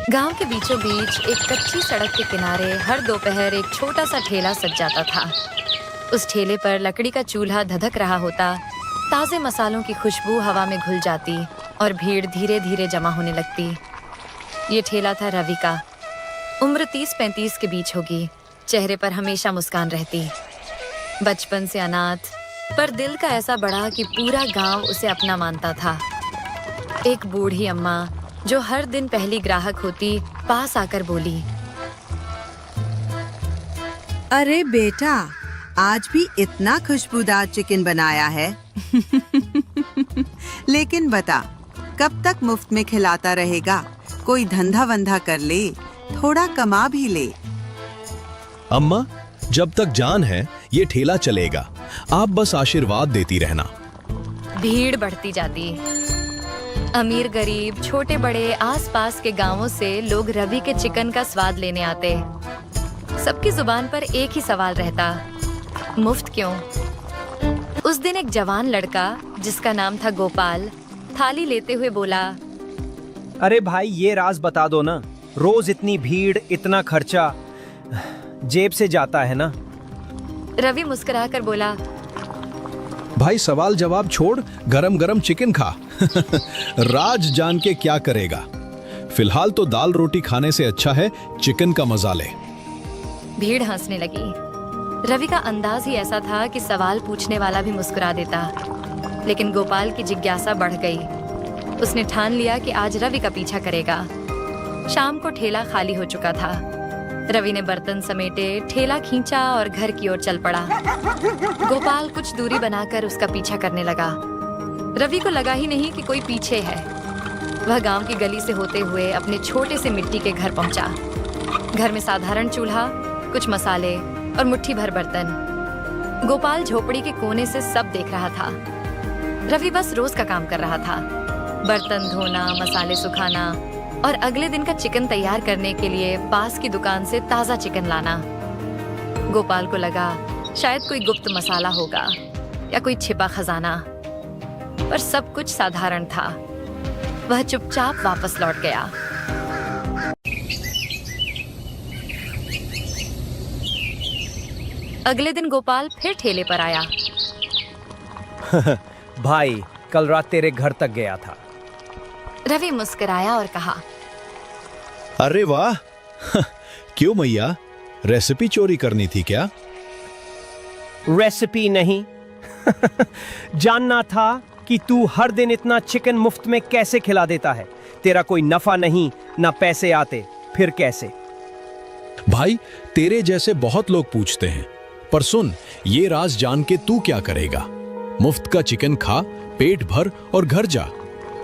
गांव के बीचों बीच एक कच्ची सड़क के किनारे हर दोपहर एक छोटा सा ठेला सज जाता था। उस ठेले पर लकड़ी का चूल्हा धधक रहा होता, ताजे मसालों की खुशबू हवा में घुल जाती और भीड़ धीरे धीरे जमा होने लगती। ये ठेला था रवि का। उम्र 30-35 के बीच होगी। चेहरे पर हमेशा मुस्कान रहती। बचपन से अनाथ, पर दिल का ऐसा बड़ा कि पूरा गांव उसे अपना मानता था। एक बूढ़ी अम्मा जो हर दिन पहली ग्राहक होती, पास आकर बोली, अरे बेटा, आज भी इतना खुशबूदार चिकन बनाया है। लेकिन बता, कब तक मुफ्त में खिलाता रहेगा? कोई धंधा वंधा कर ले, थोड़ा कमा भी ले। अम्मा, जब तक जान है ये ठेला चलेगा। आप बस आशीर्वाद देती रहना। भीड़ बढ़ती जाती। अमीर गरीब, छोटे बड़े, आसपास के गांवों से लोग रवि के चिकन का स्वाद लेने आते। सबकी जुबान पर एक ही सवाल रहता, मुफ्त क्यों? उस दिन एक जवान लड़का जिसका नाम था गोपाल थाली लेते हुए बोला, अरे भाई, ये राज बता दो ना। रोज इतनी भीड़, इतना खर्चा, जेब से जाता है ना। रवि मुस्कुराकर बोला, भाई सवाल जवाब छोड़, गरम गरम चिकन खा। राज जान के क्या करेगा? फिलहाल तो दाल रोटी खाने से अच्छा है चिकन का मजा ले। भीड़ हंसने लगी। रवि का अंदाज ही ऐसा था कि सवाल पूछने वाला भी मुस्कुरा देता। लेकिन गोपाल की जिज्ञासा बढ़ गई। उसने ठान लिया कि आज रवि का पीछा करेगा। शाम को ठेला खाली हो चुका था। रवि ने बर्तन समेटे, ठेला खींचा और घर की ओर चल पड़ा। गोपाल कुछ दूरी बनाकर उसका पीछा करने लगा। रवि को लगा ही नहीं कि कोई पीछे है। वह गांव की गली से होते हुए अपने छोटे से मिट्टी के घर पहुंचा। घर में साधारण चूल्हा, कुछ मसाले और मुट्ठी भर बर्तन। गोपाल झोपड़ी के कोने से सब देख रहा था। रवि बस रोज का काम कर रहा था, बर्तन धोना, मसाले सुखाना और अगले दिन का चिकन तैयार करने के लिए पास की दुकान से ताजा चिकन लाना। गोपाल को लगा शायद कोई गुप्त मसाला होगा या कोई छिपा खजाना, पर सब कुछ साधारण था। वह चुपचाप वापस लौट गया। अगले दिन गोपाल फिर ठेले पर आया। भाई, कल रात तेरे घर तक गया था। रवि मुस्कुराया और कहा, अरे वाह। क्यों मैया, रेसिपी चोरी करनी थी क्या? रेसिपी नहीं। जानना था कि तू हर दिन इतना चिकन मुफ्त में कैसे खिला देता है। तेरा कोई नफा नहीं, ना पैसे आते, फिर कैसे? भाई, तेरे जैसे बहुत लोग पूछते हैं, पर सुन, ये राज जान के तू क्या करेगा? मुफ्त का चिकन खा, पेट भर और घर जा।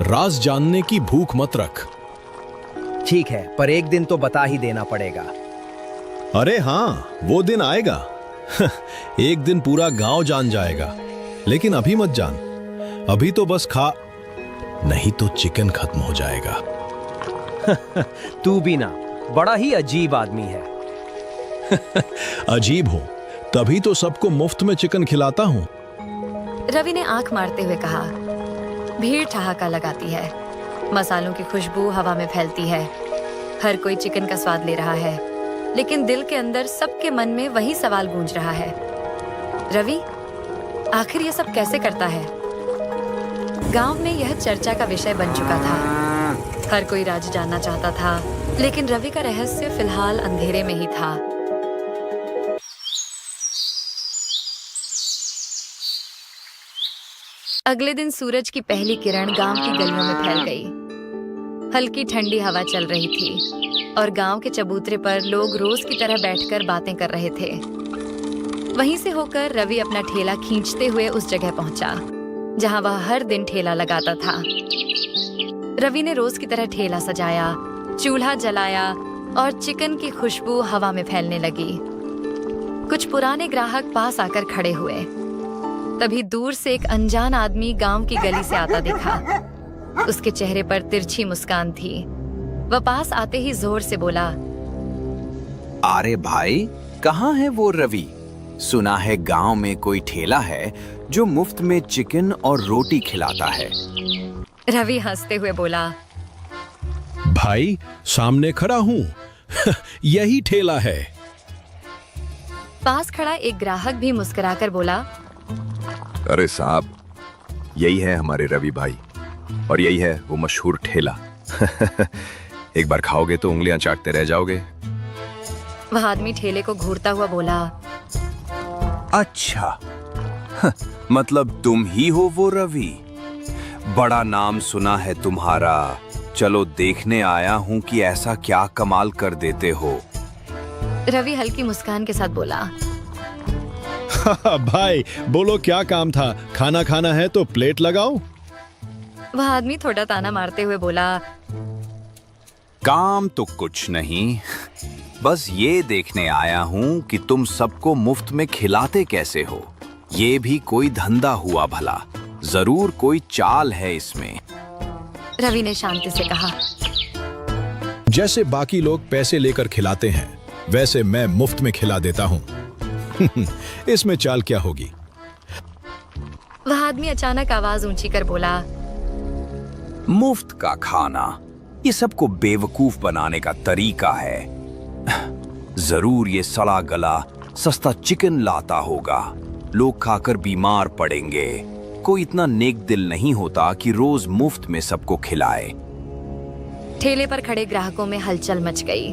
राज जानने की भूख मत रख। ठीक है, पर एक दिन तो बता ही देना पड़ेगा। अरे हाँ, वो दिन आएगा। एक दिन पूरा गांव जान जाएगा। लेकिन अभी मत जान, अभी तो बस खा, नहीं तो चिकन खत्म हो जाएगा। तू भी ना, बड़ा ही अजीब आदमी है। अजीब हो तभी तो सबको मुफ्त में चिकन खिलाता हूँ। रवि ने आंख मारते हुए कहा, भीड़ ठहाका लगाती है, मसालों की खुशबू हवा में फैलती है, हर कोई चिकन का स्वाद ले रहा है, लेकिन दिल के अंदर सबके मन में वही सवाल गूंज रहा है, रवि आखिर ये सब कैसे करता है? गांव में यह चर्चा का विषय बन चुका था। हर कोई राज जानना चाहता था, लेकिन रवि का रहस्य फिलहाल अंधेरे में ही था। अगले दिन सूरज की पहली किरण गांव की गलियों में फैल गई। हल्की ठंडी हवा चल रही थी और गांव के चबूतरे पर लोग रोज की तरह बैठकर बातें कर रहे थे। वहीं से होकर रवि अपना ठेला खींचते हुए उस जगह पहुंचा जहां वह हर दिन ठेला लगाता था। रवि ने रोज की तरह ठेला सजाया, चूल्हा जलाया और चिकन की खुशबू हवा में फैलने लगी। कुछ पुराने ग्राहक पास आकर खड़े हुए। तभी दूर से एक अनजान आदमी गांव की गली से आता दिखा। उसके चेहरे पर तिरछी मुस्कान थी। वह पास आते ही जोर से बोला, अरे भाई, कहाँ है वो रवि? सुना है गांव में कोई ठेला है जो मुफ्त में चिकन और रोटी खिलाता है। रवि हंसते हुए बोला, भाई सामने खड़ा हूं। यही ठेला है। पास खड़ा एक ग्राहक भी मुस्कुराकर बोला, अरे साहब, यही है हमारे रवि भाई और यही है वो मशहूर ठेला। एक बार खाओगे तो उंगलियां चाटते रह जाओगे। वह आदमी ठेले को घूरता हुआ बोला, अच्छा, मतलब तुम ही हो वो रवि। बड़ा नाम सुना है तुम्हारा। चलो देखने आया हूं कि ऐसा क्या कमाल कर देते हो। रवि हल्की मुस्कान के साथ बोला, भाई बोलो क्या काम था? खाना खाना है तो प्लेट लगाओ। वह आदमी थोड़ा ताना मारते हुए बोला, काम तो कुछ नहीं, बस ये देखने आया हूं कि तुम सबको मुफ्त में खिलाते कैसे हो। ये भी कोई धंधा हुआ भला। जरूर कोई चाल है इसमें। रवि ने शांति से कहा, जैसे बाकी लोग पैसे लेकर खिलाते हैं वैसे मैं मुफ्त में खिला देता हूं। इसमें चाल क्या होगी? वह आदमी अचानक आवाज ऊंची कर बोला, मुफ्त का खाना ये सबको बेवकूफ बनाने का तरीका है। जरूर ये सड़ा गला सस्ता चिकन लाता होगा। लोग खाकर बीमार पड़ेंगे। कोई इतना नेक दिल नहीं होता कि रोज मुफ्त में सबको खिलाए। ठेले पर खड़े ग्राहकों में हलचल मच गई।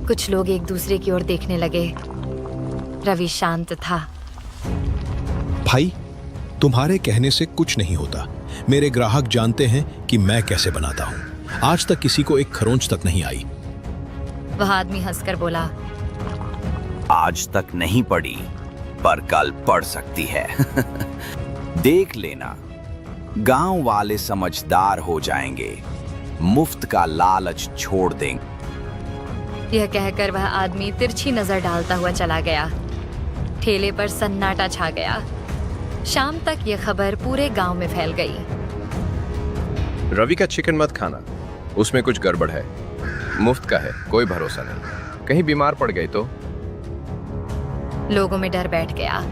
कुछ लोग एक दूसरे की ओर देखने लगे। रवि शांत था। भाई तुम्हारे कहने से कुछ नहीं होता। मेरे ग्राहक जानते हैं कि मैं कैसे बनाता हूं। आज तक किसी को एक खरोंच तक नहीं आई। वह आदमी हंसकर बोला, आज तक नहीं पड़ी पर कल पड़ सकती है। देख लेना, गांव वाले समझदार हो जाएंगे। मुफ्त का लालच छोड़ देंगे। यह कहकर वह आदमी तिरछी नजर डालता हुआ चला गया। ठेले पर सन्नाटा छा गया। शाम तक यह खबर पूरे गांव में फैल गई। रवि का चिकन मत खाना, उसमें कुछ गड़बड़ है। मुफ्त का है, कोई भरोसा नहीं। कहीं बीमार पड़ गए तो। लोगों में डर बैठ गया।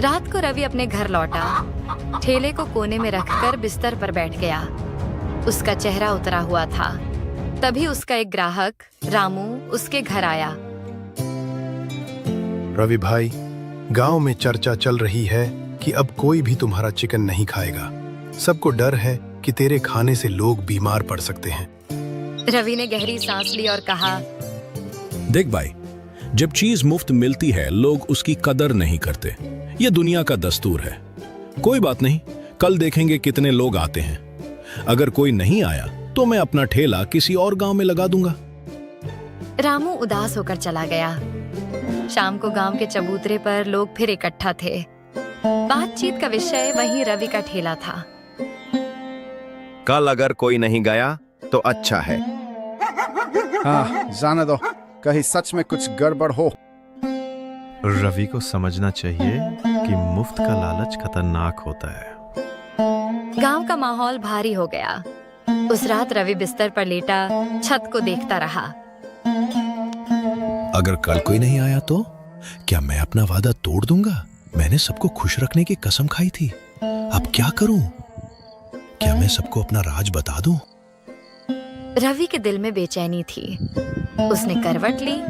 रात को रवि अपने घर लौटा। ठेले को कोने में रखकर बिस्तर पर बैठ गया। उसका चेहरा उतरा हुआ था। तभी उसका एक ग्राहक रामू उसके घर आया। रवि भाई, गांव में चर्चा चल रही है कि अब कोई भी तुम्हारा चिकन नहीं खाएगा। सबको डर है कि तेरे खाने से लोग बीमार पड़ सकते हैं। रवि ने गहरी सांस ली और कहा, देख भाई, जब चीज मुफ्त मिलती है लोग उसकी कदर नहीं करते। ये दुनिया का दस्तूर है। कोई बात नहीं, कल देखेंगे कितने लोग आते हैं। अगर कोई नहीं आया तो मैं अपना ठेला किसी और गांव में लगा दूंगा। रामू उदास होकर चला गया। शाम को गांव के चबूतरे पर लोग फिर इकट्ठा थे। बातचीत का विषय वहीं रवि का ठेला था। कल अगर कोई नहीं गया तो अच्छा है। हाँ, जाने दो, कहीं सच में कुछ गड़बड़ हो। रवि को समझना चाहिए कि मुफ्त का लालच खतरनाक होता है। गांव का माहौल भारी हो गया। उस रात रवि बिस्तर पर लेटा छत को देखता रहा। अगर कल कोई नहीं आया तो क्या मैं अपना वादा तोड़ दूंगा? मैंने सबको खुश रखने की कसम खाई थी। अब क्या करूं? क्या मैं सबको अपना राज बता दूं? रवि के दिल में बेचैनी थी। उसने करवट ली,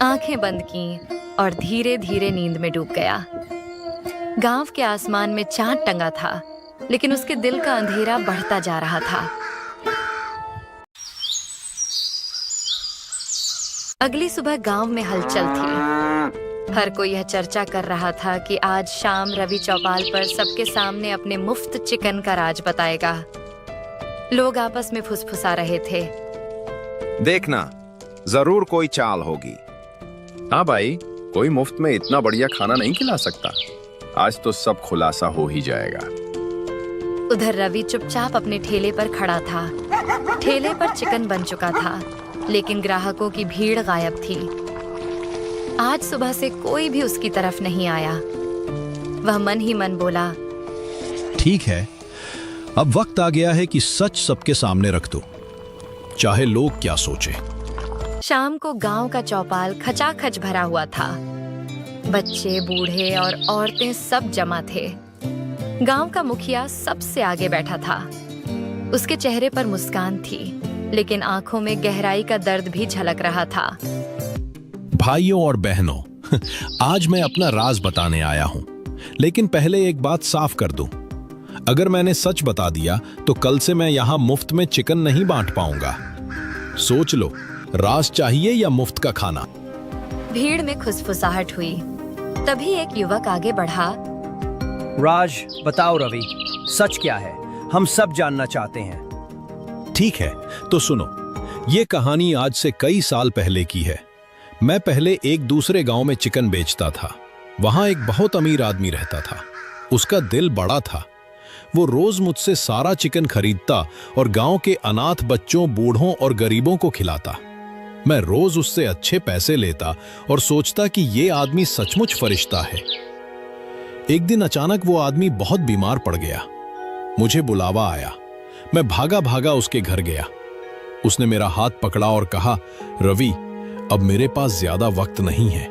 आंखें बंद की और धीरे धीरे नींद में डूब गया। गांव के आसमान में चांद टंगा था, लेकिन उसके दिल का अंधेरा बढ़ता जा रहा था। अगली सुबह गांव में हलचल थी। हर कोई यह चर्चा कर रहा था कि आज शाम रवि चौपाल पर सबके सामने अपने मुफ्त चिकन का राज बताएगा। लोग आपस में फुसफुसा रहे थे। देखना, जरूर कोई चाल होगी। हाँ भाई, कोई मुफ्त में इतना बढ़िया खाना नहीं खिला सकता। आज तो सब खुलासा हो ही जाएगा। उधर रवि चुपचाप अपने ठेले पर खड़ा था। ठेले पर चिकन बन चुका था, लेकिन ग्राहकों की भीड़ गायब थी। आज सुबह से कोई भी उसकी तरफ नहीं आया। वह मन ही मन बोला, ठीक है, अब वक्त आ गया है कि सच सबके सामने रख दो, चाहे लोग क्या सोचे। शाम को गांव का चौपाल खचाखच भरा हुआ था। बच्चे, बूढ़े और औरतें सब जमा थे। गांव का मुखिया सबसे आगे बैठा था। उसके चेहरे पर मुस्कान थी, लेकिन आंखों में गहराई का दर्द भी झलक रहा था। भाइयों और बहनों, आज मैं अपना राज बताने आया हूं, लेकिन पहले एक बात साफ कर दूं। अगर मैंने सच बता दिया तो कल से मैं यहां मुफ्त में चिकन नहीं बांट पाऊंगा। सोच लो, राज चाहिए या मुफ्त का खाना? भीड़ में खुसफुसाहट हुई। तभी एक युवक आगे बढ़ा। राज, बताओ रवि, सच क्या है? हम सब जानना चाहते हैं। ठीक है, तो सुनो। ये कहानी आज से कई साल पहले की है। मैं पहले एक दूसरे गांव में चिकन बेचता था। वहां एक बहुत अमीर आदमी रहता था। उसका दिल बड़ा था। वो रोज मुझसे सारा चिकन खरीदता और गांव के अनाथ बच्चों, बूढ़ों और गरीबों को खिलाता। मैं रोज उससे अच्छे पैसे लेता और सोचता कि ये आदमी सचमुच फरिश्ता है। एक दिन अचानक वो आदमी बहुत बीमार पड़ गया। मुझे बुलावा आया। मैं भागा भागा उसके घर गया। उसने मेरा हाथ पकड़ा और कहा, रवि, अब मेरे पास ज्यादा वक्त नहीं है।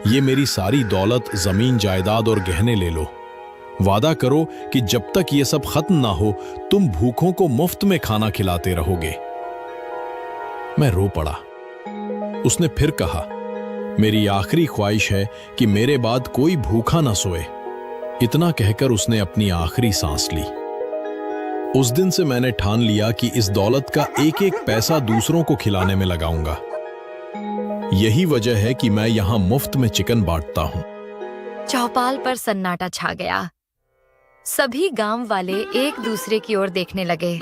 ये मेरी सारी दौलत, जमीन जायदाद और गहने ले लो। वादा करो कि जब तक ये सब खत्म ना हो तुम भूखों को मुफ्त में खाना खिलाते रहोगे। मैं रो पड़ा। उसने फिर कहा, मेरी आखिरी ख्वाहिश है कि मेरे बाद कोई भूखा ना सोए। इतना कहकर उसने अपनी आखिरी सांस ली। उस दिन से मैंने ठान लिया कि इस दौलत का एक एक पैसा दूसरों को खिलाने में लगाऊंगा। यही वजह है कि मैं यहां मुफ्त में चिकन बांटता हूं। चौपाल पर सन्नाटा छा गया। सभी गांव वाले एक दूसरे की ओर देखने लगे।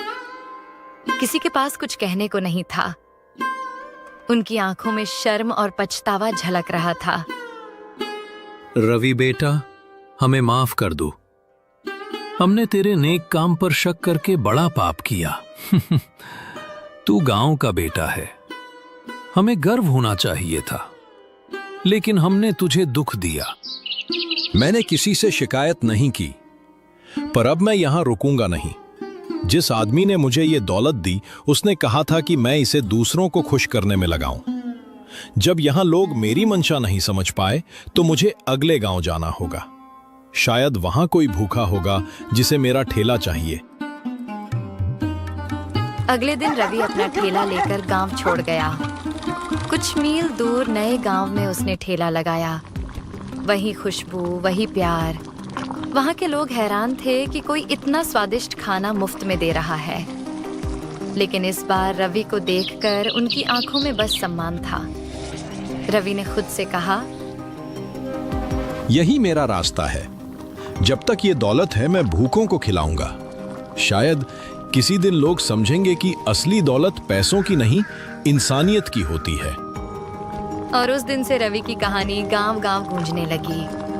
किसी के पास कुछ कहने को नहीं था। उनकी आंखों में शर्म और पछतावा झलक रहा था। रवि बेटा, हमें माफ कर दो। हमने तेरे नेक काम पर शक करके बड़ा पाप किया। तू गांव का बेटा है, हमें गर्व होना चाहिए था, लेकिन हमने तुझे दुख दिया। मैंने किसी से शिकायत नहीं की, पर अब मैं यहां रुकूंगा नहीं। जिस आदमी ने मुझे ये दौलत दी, उसने कहा था कि मैं इसे दूसरों को खुश करने में लगाऊं। जब यहां लोग मेरी मंशा नहीं समझ पाए, तो मुझे अगले गांव जाना होगा। शायद वहां कोई भूखा होगा जिसे मेरा ठेला चाहिए। अगले दिन रवि अपना ठेला लेकर गांव छोड़ गया। कुछ मील दूर नए गांव में उसने ठेला लगाया। वही खुशबू, वही प्यार। वहां के लोग हैरान थे कि कोई इतना स्वादिष्ट खाना मुफ्त में दे रहा है। लेकिन इस बार रवि को देखकर उनकी आंखों में बस सम्मान था। रवि ने खुद से कहा, यही मेरा रास्ता है। जब तक ये दौलत है मैं भूखों को खिलाऊंगा। शायद किसी दिन लोग समझेंगे कि असली दौलत पैसों की नहीं, इंसानियत की होती है। और उस दिन से रवि की कहानी गांव-गांव गूंजने लगी।